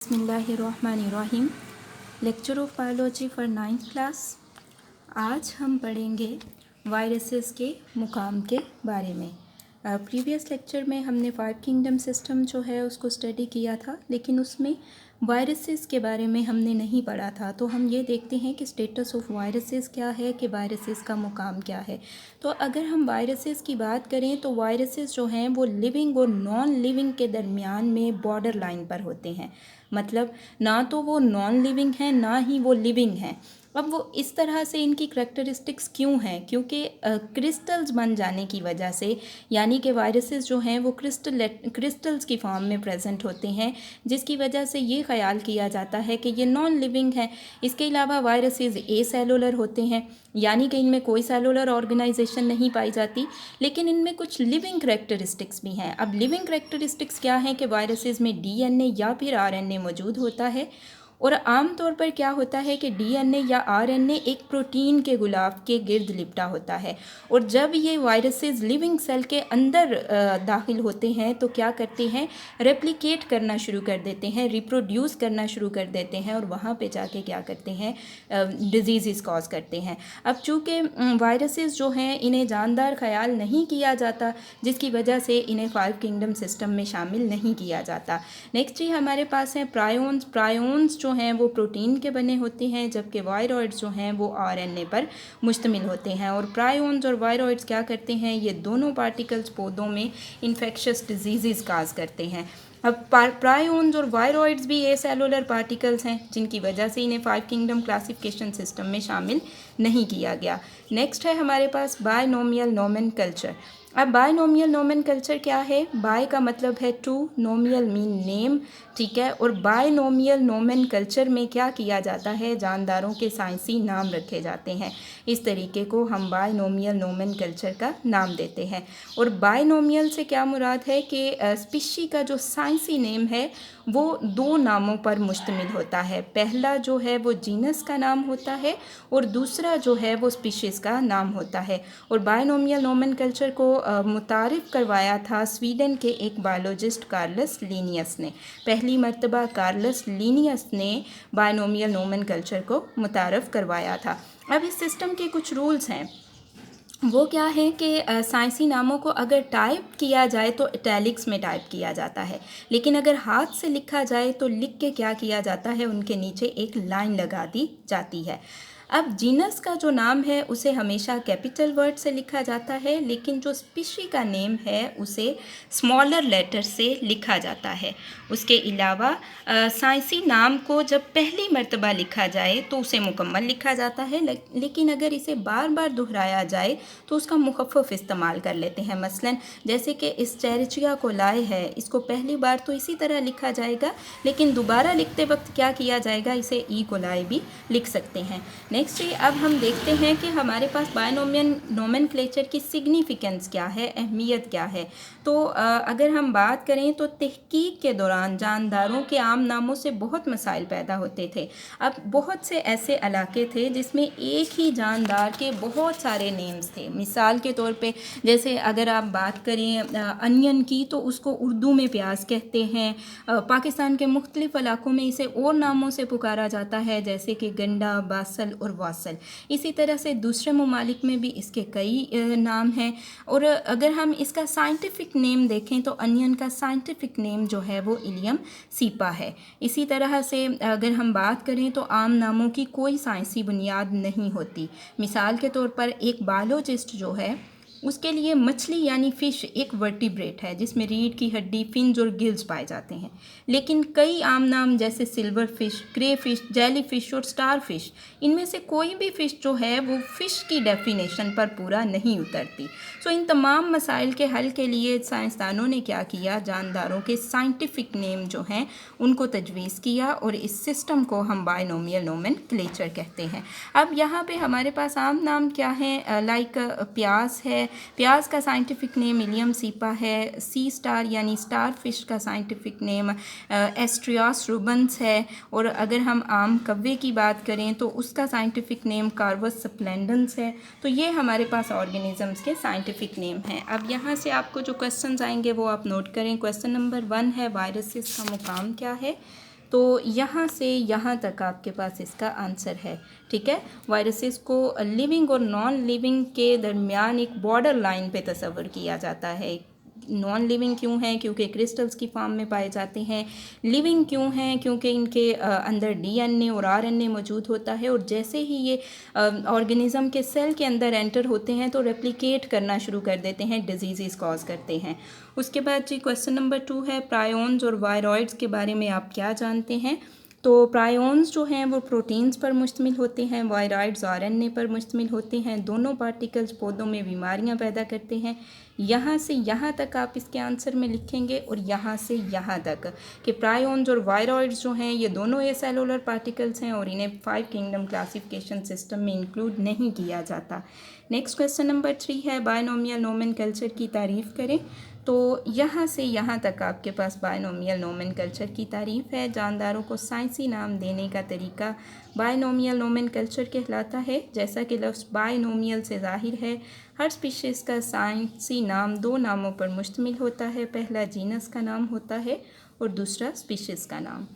बिस्मिल्लाहिर्रहमानिर्रहीम। Lecture of biology for 9th class. आज हम पढ़ेंगे वायरसेस के मुकाम के बारे में। प्रीवियस लेक्चर में हमने 5 किंगडम सिस्टम जो है उसको स्टडी किया था, लेकिन उसमें वायरसेस के बारे में हमने नहीं पढ़ा था। तो हम ये देखते हैं कि स्टेटस ऑफ वायरसेस क्या है, कि वायरसेस का मुकाम क्या है। तो अगर हम वायरसेस की बात करें तो वायरसेस जो हैं वो लिविंग और नॉन लिविंग के दरमियान में बॉर्डर लाइन पर होते हैं। मतलब ना तो वो नॉन लिविंग हैं, ना ही वो लिविंग हैं। अब वो इस तरह से इनकी करैक्टरिस्टिक्स क्यों हैं? क्योंकि क्रिस्टल्स बन जाने की वजह से, यानी कि वायरसेस जो हैं वो क्रिस्टल्स की फॉर्म में प्रेजेंट होते हैं, जिसकी वजह से ये ख्याल किया जाता है कि ये नॉन लिविंग है। इसके अलावा वायरसेस ए सेलुलर होते हैं, यानी कि इनमें कोई सेलुलर ऑर्गेनाइजेशन नहीं पाई जाती, लेकिन इनमें कुछ लिविंग करैक्टरिस्टिक्स भी हैं। अब लिविंग करैक्टरिस्टिक्स क्या हैं? कि वायरसेस में डीएनए या फिर आरएनए मौजूद होता है, और आम तौर पर क्या होता है कि डीएनए या आरएनए एक प्रोटीन के गुलाफ के गिर्द लिपटा होता है, और जब ये वायरसेस लिविंग सेल के अंदर दाखिल होते हैं तो क्या करते हैं? रेप्लिकेट करना शुरू कर देते हैं, रिप्रोड्यूस करना शुरू कर देते हैं, और वहाँ पे जाके क्या करते हैं? डिजीज़ कॉज करते हैं। अब चूँकि वायरसेस जो हैं इन्हें जानदार ख्याल नहीं किया जाता, जिसकी वजह से इन्हें 5 किंगडम सिस्टम में शामिल नहीं किया जाता। नेक्स्ट ही हमारे पास हैं प्रायोन्स। प्रायोन्स जो हैं वो प्रोटीन के बने होते हैं, जबकि वायरॉइड्स जो हैं वो आरएनए पर मुश्तमिल होते हैं। और प्रायोन्स और वायरॉइड्स क्या करते हैं? ये दोनों पार्टिकल्स पौधों में इन्फेक्शस डिजीज़ काज करते हैं। अब प्रायोन्स और वायरॉइड्स भी ए सेलुलर पार्टिकल्स हैं, जिनकी वजह से इन्हें 5 किंगडम क्लासिफिकेशन सिस्टम में शामिल नहीं किया गया। नेक्स्ट है हमारे पास बायनोमियल नोमेनकल्चर। अब बायनोमियल नोमेनकल्चर क्या है? बाय का मतलब है टू, नोमियल मीन नेम, ठीक है। और बायनोमियल नोमेनकल्चर में क्या किया जाता है? जानदारों के साइंसी नाम रखे जाते हैं। इस तरीके को हम बायनोमियल नोमेनकल्चर का नाम देते हैं। और बायनोमियल से क्या मुराद है? कि स्पीशी का जो साइंसी नेम है वो 2 नामों पर मुश्तमिल होता है। पहला जो है वो जीनस का नाम होता है, और दूसरा जो है वो स्पीशीज़ का नाम होता है। और बायनोमियल नोमेनकल्चर को मुतारिफ़ करवाया था स्वीडन के एक बायोलॉजिस्ट कार्लस लीनियस ने। पहली मर्तबा कार्लस लीनियस ने बायनोमियल नोमेनकल्चर को मुतारफ़ करवाया था। अब इस सिस्टम के कुछ रूल्स हैं। वो क्या है कि साइंसी नामों को अगर टाइप किया जाए तो इटैलिक्स में टाइप किया जाता है, लेकिन अगर हाथ से लिखा जाए तो लिख के क्या किया जाता है? उनके नीचे एक लाइन लगा दी जाती है। अब जीनस का जो नाम है उसे हमेशा कैपिटल वर्ड से लिखा जाता है, लेकिन जो स्पीशी का नेम है उसे स्मॉलर लेटर से लिखा जाता है। उसके अलावा साइंसी नाम को जब पहली मर्तबा लिखा जाए तो उसे मुकम्मल लिखा जाता है, लेकिन अगर इसे बार बार दोहराया जाए तो उसका मुखफ़फ़ इस्तेमाल कर लेते हैं। मसलन जैसे कि एस्चेरिचिया कोलाई है, इसको पहली बार तो इसी तरह लिखा जाएगा, लेकिन दोबारा लिखते वक्त क्या किया जाएगा? इसे ई कोलाई भी लिख सकते हैं। नेक्स्ट अब हम देखते हैं कि हमारे पास बायनोमियल नोमेनक्लेचर की सिग्निफिकेंस क्या है, अहमियत क्या है। तो अगर हम बात करें तो तहकीक के दौरान जानदारों के आम नामों से बहुत मसाइल पैदा होते थे। अब बहुत से ऐसे इलाके थे जिसमें एक ही जानदार के बहुत सारे नेम्स थे। मिसाल के तौर पे जैसे अगर आप बात करें अनियन की, तो उसको उर्दू में प्याज कहते हैं। पाकिस्तान के मुख्तलिफ इलाकों में इसे और नामों से पुकारा जाता है, जैसे कि गंडा, बासल और वासल। इसी तरह से दूसरे ममालिक में भी इसके कई नाम हैं। और अगर हम इसका साइंटिफिक नेम देखें तो अनियन का साइंटिफिक नेम जो है वो इलियम सीपा है। इसी तरह से अगर हम बात करें तो आम नामों की कोई साइंसी बुनियाद नहीं होती। मिसाल के तौर पर एक बायोलॉजिस्ट जो है उसके लिए मछली यानी फ़िश एक वर्टिब्रेट है, जिसमें रीढ़ की हड्डी, फिन्स और गिल्स पाए जाते हैं। लेकिन कई आम नाम जैसे silver fish, grey fish, jelly fish और स्टार फिश, इनमें से कोई भी फ़िश जो है वो फ़िश की डेफिनेशन पर पूरा नहीं उतरती। सो इन तमाम मसाइल के हल के लिए साइंसदानों ने क्या किया? जानदारों के साइंटिफिक नेम जो हैं उनको तजवीज़ किया, और इस सिस्टम को हम बायनोमियल नोमेनक्लेचर कहते हैं। अब यहाँ पे हमारे पास आम नाम क्या हैं? लाइक प्याज है। प्याज का साइंटिफिक नेम इलियम सीपा है। सी स्टार यानी स्टार फिश का साइंटिफिक नेम एस्ट्रियास रूबन्स है। और अगर हम आम कव्वे की बात करें तो उसका साइंटिफिक नेम कार्वस स्प्लेंडेंस है। तो ये हमारे पास ऑर्गेनिजम्स के साइंटिफिक नेम हैं। अब यहाँ से आपको जो क्वेश्चंस आएंगे वो आप नोट करें। क्वेश्चन नंबर 1 है वायरसेस का मुकाम क्या है। तो यहाँ से यहाँ तक आपके पास इसका आंसर है। ठीक है, वायरसेस को लिविंग और नॉन लिविंग के दरमियान एक बॉर्डर लाइन पे तस्वर किया जाता है। नॉन लिविंग क्यों हैं? क्योंकि क्रिस्टल्स की फॉर्म में पाए जाते हैं। लिविंग क्यों हैं? क्योंकि इनके अंदर डीएनए और आरएनए मौजूद होता है, और जैसे ही ये ऑर्गेनिज्म के सेल के अंदर एंटर होते हैं तो रेप्लिकेट करना शुरू कर देते हैं, डिजीज़ कॉज करते हैं। उसके बाद जी क्वेश्चन नंबर 2 है, प्रायोन्स और वायरॉइड्स के बारे में आप क्या जानते हैं? तो प्रायोन्स जो हैं वो प्रोटीन्स पर मुश्तमिल होते हैं, वायरॉइड्स आरएनए पर मुश्तमिल होते हैं। दोनों पार्टिकल्स पौधों में बीमारियां पैदा करते हैं। यहाँ से यहाँ तक आप इसके आंसर में लिखेंगे, और यहाँ से यहाँ तक कि प्रायोन्स और वायरॉइड्स जो हैं ये दोनों ये सेलुलर पार्टिकल्स हैं और इन्हें 5 किंगडम क्लासिफिकेशन सिस्टम में इंक्लूड नहीं किया जाता। नेक्स्ट क्वेश्चन नंबर 3 है, बायनोमियल नोमेनकल्चर की तारीफ़ करें। तो यहाँ से यहाँ तक आपके पास बायनोमियल नोमेनकल्चर की तारीफ़ है। जानदारों को साइंसी नाम देने का तरीका बायनोमियल नोमेनकल्चर कहलाता है। जैसा कि लफ्ज़ बायनोमियल से ज़ाहिर है, हर स्पीशीज़ का साइंसी नाम 2 नामों पर मुश्तमिल होता है। पहला जीनस का नाम होता है और दूसरा स्पीशीज़ का नाम।